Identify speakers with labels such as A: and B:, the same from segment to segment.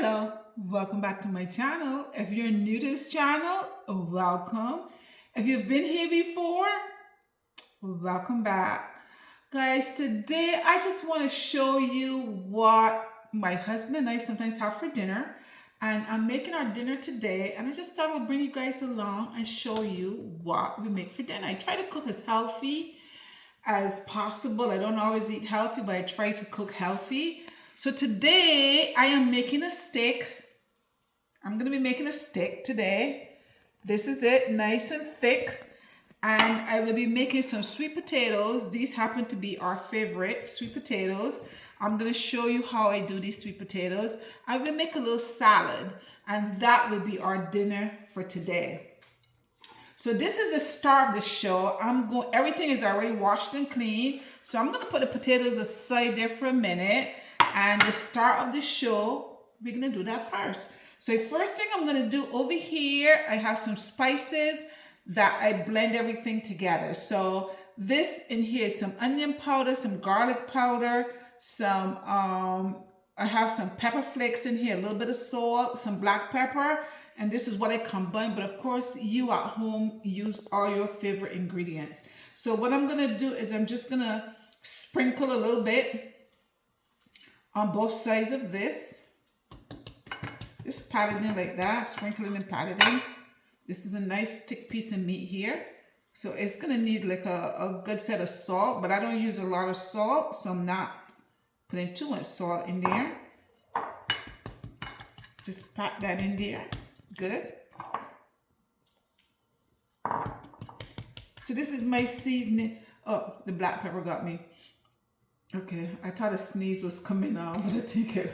A: Hello, welcome back to my channel. If you're new to this channel, welcome. If you've been here before, welcome back. Guys, today I just want to show you what my husband and I sometimes have for dinner. And I'm making our dinner today, and I just thought I'd bring you guys along and show you what we make for dinner. I try to cook as healthy as possible. I don't always eat healthy, but I try to cook healthy. So today I am making a steak. I'm going to be making a steak today. This is it, nice and thick. And I will be making some sweet potatoes. These happen to be our favorite sweet potatoes. I'm going to show you how I do these sweet potatoes. I will make a little salad, and that will be our dinner for today. So this is the start of the show. Everything is already washed and clean. So I'm going to put the potatoes aside there for a minute. And the start of the show, we're going to do that first. So the first thing I'm going to do over here, I have some spices that I blend everything together. So this in here is some onion powder, some garlic powder, I have some pepper flakes in here, a little bit of salt, some black pepper, and this is what I combine. But of course, you at home use all your favorite ingredients. So what I'm going to do is I'm just going to sprinkle a little bit on both sides of this. Just pat it in like that, sprinkle it and pat it in. This is a nice thick piece of meat here. So it's gonna need like a good set of salt, but I don't use a lot of salt, so I'm not putting too much salt in there. Just pat that in there, good. So this is my seasoning. Oh, the black pepper got me. Okay, I thought a sneeze was coming on, but I think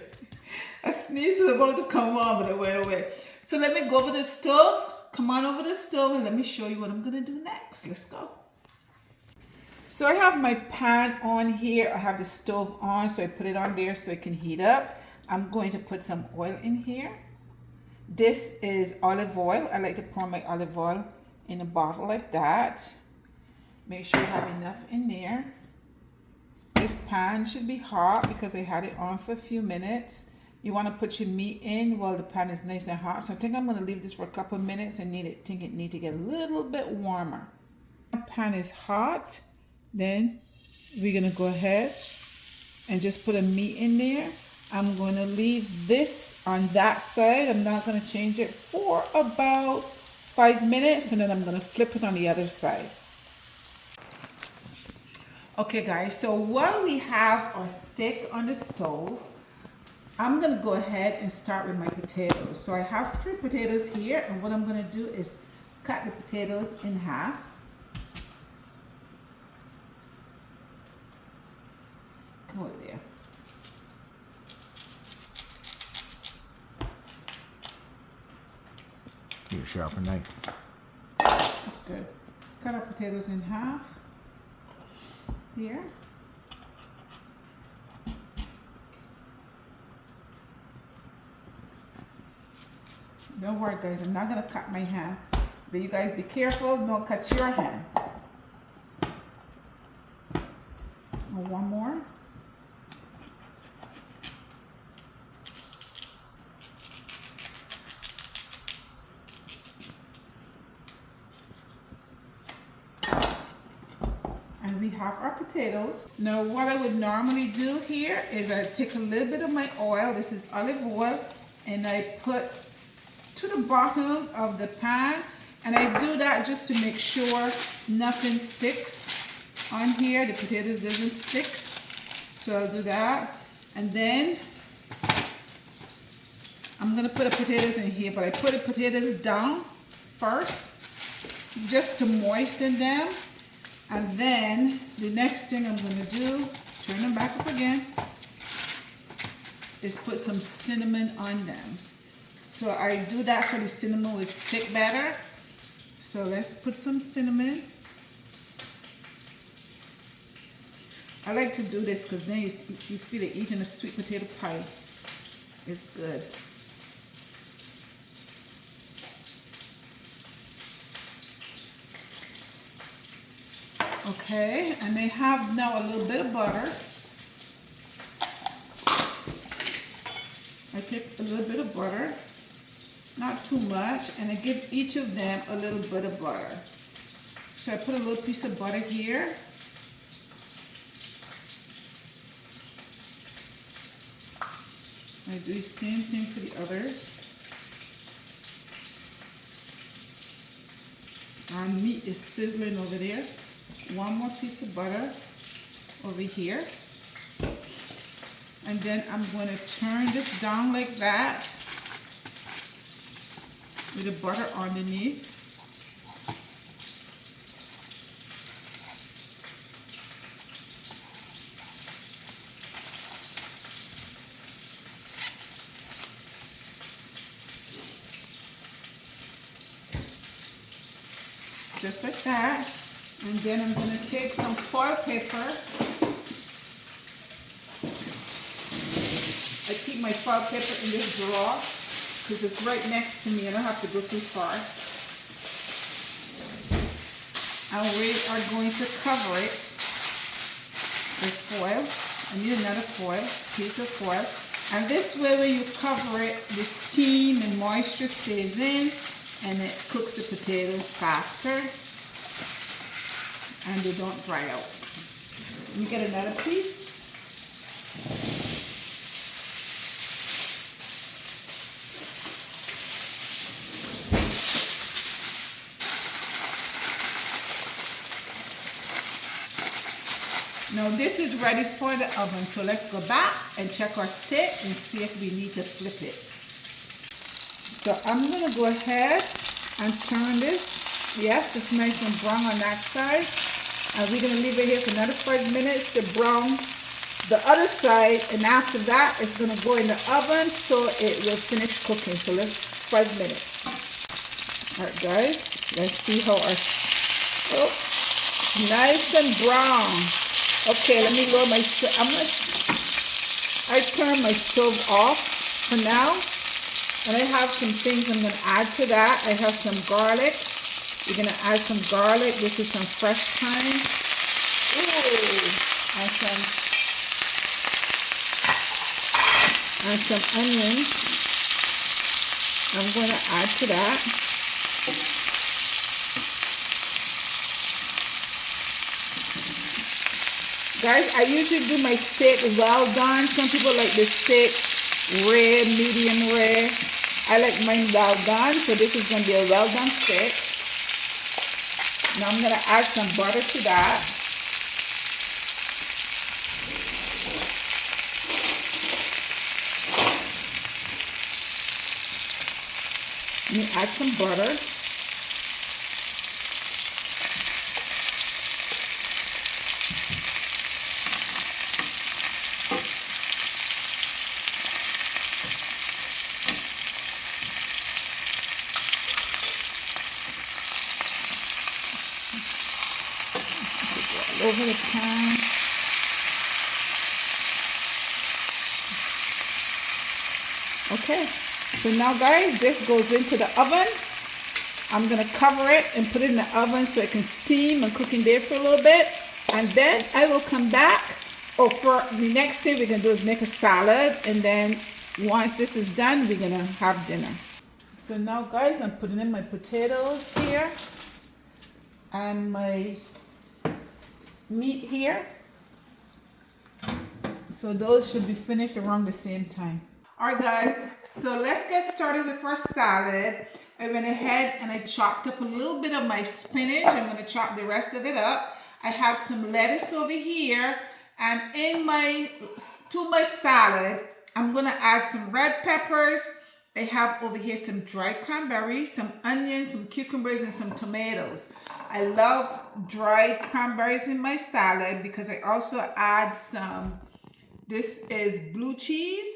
A: a sneeze was about to come on, but it went away. So let me go over the stove. Come on over the stove and let me show you what I'm gonna do next. Let's go. So I have my pan on here. I have the stove on, so I put it on there so it can heat up. I'm going to put some oil in here. This is olive oil. I like to pour my olive oil in a bottle like that. Make sure you have enough in there. This pan should be hot because I had it on for a few minutes. You want to put your meat in while the pan is nice and hot. So I think I'm going to leave this for a couple of minutes and think it needs to get a little bit warmer. The pan is hot. Then we're going to go ahead and just put a meat in there. I'm going to leave this on that side. I'm not going to change it for about 5 minutes, and then I'm going to flip it on the other side. Okay guys, so while we have our steak on the stove, I'm going to go ahead and start with my potatoes. So I have 3 potatoes here, and what I'm going to do is cut the potatoes in half. Come over there.
B: Need a sharper knife.
A: That's good. Cut our potatoes in half. Here. Don't worry guys, I'm not going to cut my hand. But you guys be careful, don't cut your hand. One more. And we have our potatoes. Now what I would normally do here is I take a little bit of my oil, this is olive oil, and I put to the bottom of the pan, and I do that just to make sure nothing sticks on here, the potatoes doesn't stick. So I'll do that, and then I'm gonna put the potatoes in here, but I put the potatoes down first just to moisten them. And then the next thing I'm going to do, turn them back up again, is put some cinnamon on them. So I do that so the cinnamon will stick better. So let's put some cinnamon. I like to do this because then you feel like eating a sweet potato pie. It's good. Okay, and they have now a little bit of butter. I take a little bit of butter, not too much, and I give each of them a little bit of butter. So I put a little piece of butter here. I do the same thing for the others. Our meat is sizzling over there. One more piece of butter over here. And then I'm going to turn this down like that with the butter underneath. Just like that. And then I'm going to take some foil paper. I keep my foil paper in this drawer because it's right next to me. I don't have to go too far. And we are going to cover it with foil. I need another piece of foil. And this way when you cover it, the steam and moisture stays in and it cooks the potatoes faster and they don't dry out. Let me get another piece. Now this is ready for the oven, so let's go back and check our stick and see if we need to flip it. So I'm going to go ahead and turn this. Yes, it's nice and brown on that side. And we're going to leave it here for another 5 minutes to brown the other side. And after that, it's going to go in the oven so it will finish cooking. So let's 5 minutes. All right, guys, let's see how our, oh, nice and brown. Okay, let me lower my stove. I turn my stove off for now. And I have some things I'm going to add to that. I have some garlic. We're going to add some garlic. This is some fresh thyme. Ooh. And some onions. I'm going to add to that. Guys, I usually do my steak well done. Some people like the steak rare, medium rare. I like mine well done, so this is going to be a well done steak. Now I'm going to add some butter to that. Let me add some butter. Over the pan. Okay, so now guys, this goes into the oven. I'm going to cover it and put it in the oven so it can steam and cook in there for a little bit. And then I will come back. Oh, for the next thing we're going to do is make a salad. And then once this is done, we're going to have dinner. So now guys, I'm putting in my potatoes here. And my meat here. So those should be finished around the same time. Alright guys, so let's get started with our salad. I went ahead and I chopped up a little bit of my spinach. I'm going to chop the rest of it up. I have some lettuce over here, and in my salad I'm going to add some red peppers. I have over here some dried cranberries, some onions, some cucumbers, and some tomatoes. I love dried cranberries in my salad because I also add some, this is blue cheese.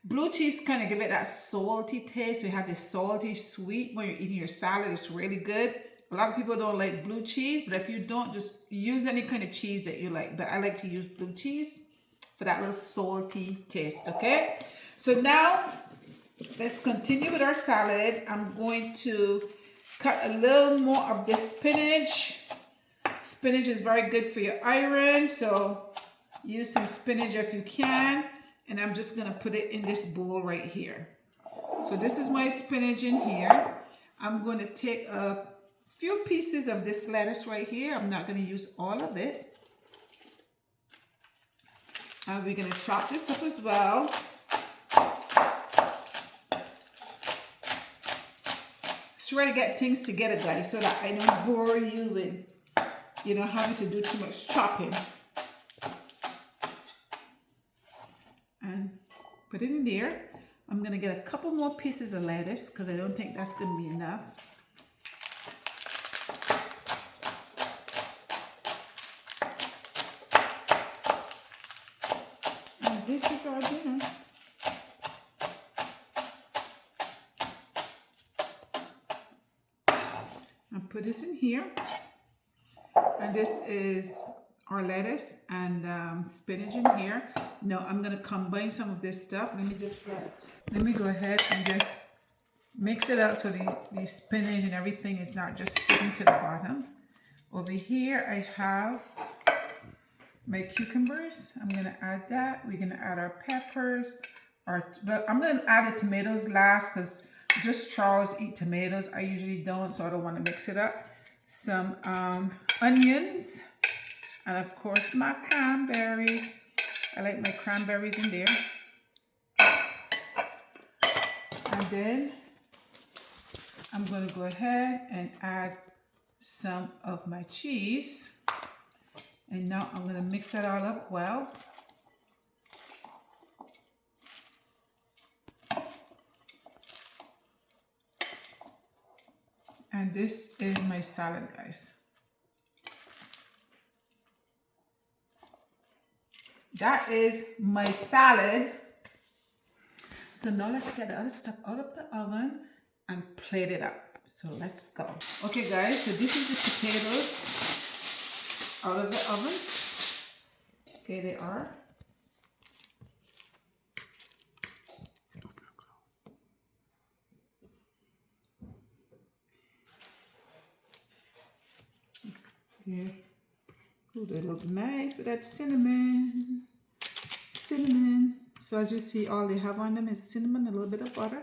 A: Blue cheese kind of give it that salty taste. You have this salty sweet when you're eating your salad. It's really good. A lot of people don't like blue cheese, but if you don't, just use any kind of cheese that you like. But I like to use blue cheese for that little salty taste, okay? So now, let's continue with our salad. I'm going to cut a little more of the spinach. Spinach is very good for your iron, so use some spinach if you can. and I'm just gonna put it in this bowl right here. So this is my spinach in here. I'm going to take a few pieces of this lettuce right here. I'm not going to use all of it. And we're going to chop this up as well. Just try to get things together, guys, so that I don't bore you with, having to do too much chopping. And put it in there. I'm going to get a couple more pieces of lettuce because I don't think that's going to be enough. And this is our dinner. I'll put this in here. And this is our lettuce and spinach in here. Now I'm going to combine some of this stuff. Let me go ahead and just mix it up so the spinach and everything is not just sitting to the bottom. Over here I have my cucumbers. I'm going to add that. We're going to add our peppers. But I'm going to add the tomatoes last because just Charles eat tomatoes. I usually don't, so I don't want to mix it up. Some onions. And of course my cranberries. I like my cranberries in there. And then I'm going to go ahead and add some of my cheese. And now I'm going to mix that all up well. And this is my salad, guys. That is my salad. So now let's get the other stuff out of the oven and plate it up. So let's go. Okay guys, so this is the potatoes out of the oven. Okay, they are. Yeah. Oh, they look nice with that cinnamon. Cinnamon. So as you see, all they have on them is cinnamon, a little bit of butter.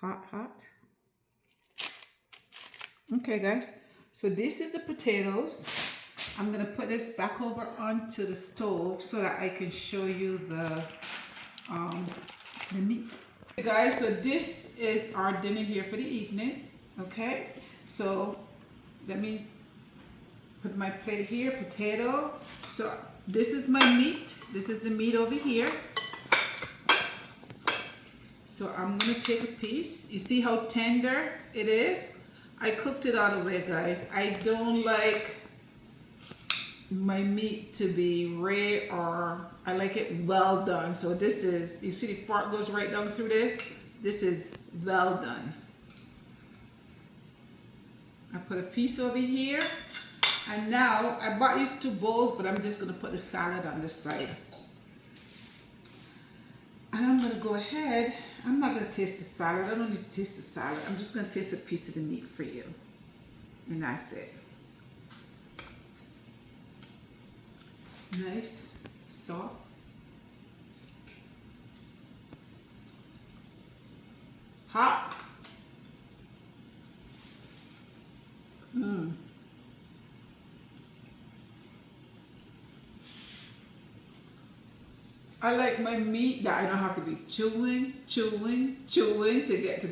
A: Hot, hot. Okay, guys. So this is the potatoes. I'm going to put this back over onto the stove so that I can show you the meat. Okay, guys, so this is our dinner here for the evening. Okay, so let me put my plate here. Potato. So this is my meat. This is the meat over here. So I'm gonna take a piece. You see how tender it is? I cooked it all the way, guys. I don't like my meat to be rare, or I like it well done. So this is, you see the fork goes right down through this. This is well done. I put a piece over here, and now I bought these two bowls, but I'm just gonna put the salad on this side. And I'm gonna go ahead, I'm not gonna taste the salad. I don't need to taste the salad. I'm just gonna taste a piece of the meat for you. And that's it. Nice, soft. Hot. I like my meat that I don't have to be chewing to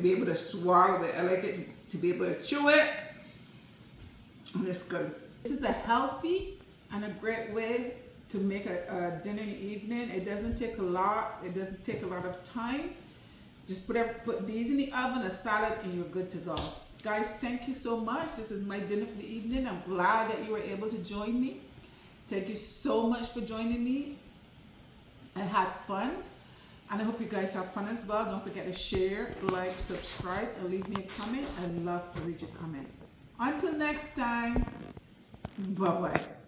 A: be able to swallow it. I like it to be able to chew it. And it's good. This is a healthy and a great way to make a dinner in the evening. It doesn't take a lot. It doesn't take a lot of time. Just put these in the oven, a salad, and you're good to go. Guys, thank you so much. This is my dinner for the evening. I'm glad that you were able to join me. Thank you so much for joining me. I had fun, and I hope you guys have fun as well. Don't forget to share, like, subscribe, and leave me a comment. I love to read your comments. Until next time, bye-bye.